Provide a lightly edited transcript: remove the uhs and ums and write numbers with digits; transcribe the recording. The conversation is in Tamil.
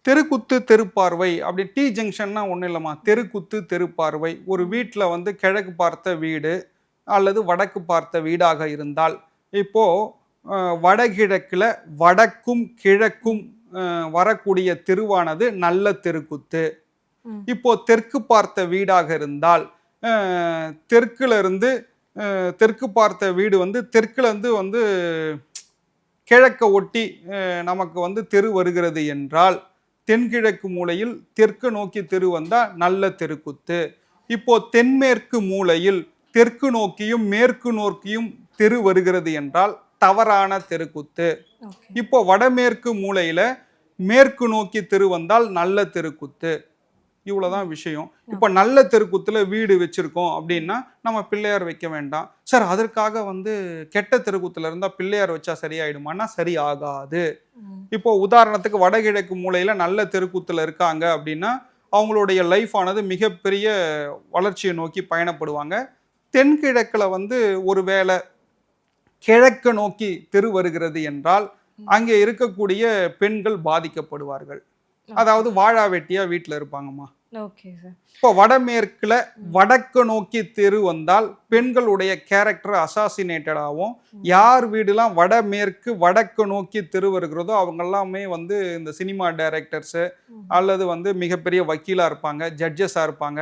தெருக்குத்து தெருப்பார்வை அப்படி டி ஜங்ஷன்னா ஒன்றும் இல்லைம்மா. தெருக்குத்து தெருப்பார்வை. ஒரு வீட்டில் வந்து கிழக்கு பார்த்த வீடு அல்லது வடக்கு பார்த்த வீடாக இருந்தால், இப்போ வடகிழக்கில் வடக்கும் கிழக்கும் வரக்கூடிய தெருவானது நல்ல தெருக்குத்து. ம். இப்போ தெற்கு பார்த்த வீடாக இருந்தால், தெற்குல இருந்து தெற்கு பார்த்த வீடு வந்து தெற்குல இருந்து வந்து கிழக்க ஒட்டி நமக்கு வந்து தெரு வருகிறது என்றால், தென்கிழக்கு மூலையில் தெற்கு நோக்கி தெரு வந்தா நல்ல தெருக்குத்து. இப்போ தென்மேற்கு மூலையில் தெற்கு நோக்கியும் மேற்கு நோக்கியும் தெரு வருகிறது என்றால் தவறான தெருக்குத்து. ஓகே. இப்போ வடமேற்கு மூலையில மேற்கு நோக்கி தெரு வந்தால் நல்ல தெருக்குத்து. இவ்வளவுதான் விஷயம். இப்ப நல்ல தெருக்குத்துல வீடு வச்சிருக்கோம் அப்படின்னா நம்ம பிள்ளையார் வைக்க வேண்டாம். சார் அதற்காக வந்து கெட்ட தெருக்குத்துல இருந்தா பிள்ளையார் வச்சா சரியாயிடுமான்னா சரி ஆகாது. ம். இப்போ உதாரணத்துக்கு வடகிழக்கு மூலையில நல்ல தெருக்கூத்துல இருக்காங்க அப்படின்னா அவங்களுடைய லைஃப் ஆனது மிகப்பெரிய வளர்ச்சியை நோக்கி பயணப்படுவாங்க. தென்கிழக்குல வந்து ஒருவேளை கிழக்க நோக்கி தெரு வருகிறது என்றால் அங்கே இருக்கக்கூடிய பெண்கள் பாதிக்கப்படுவார்கள். அதாவது வாழா வெட்டியா வீட்டில் இருப்பாங்கம்மா. Okay sir. இப்போ வடமேற்குல வடக்கு நோக்கி தெரு வந்தால் பெண்களுடைய கேரக்டர் அசாசினேட்டட் ஆகும். யார் வீடுலாம் வடமேற்கு வடக்கு நோக்கி தெரு வருகிறதோ அவங்க எல்லாமே வந்து இந்த சினிமா டைரக்டர்ஸ் அல்லது வந்து மிகப்பெரிய வக்கீலா இருப்பாங்க, ஜட்ஜஸா இருப்பாங்க.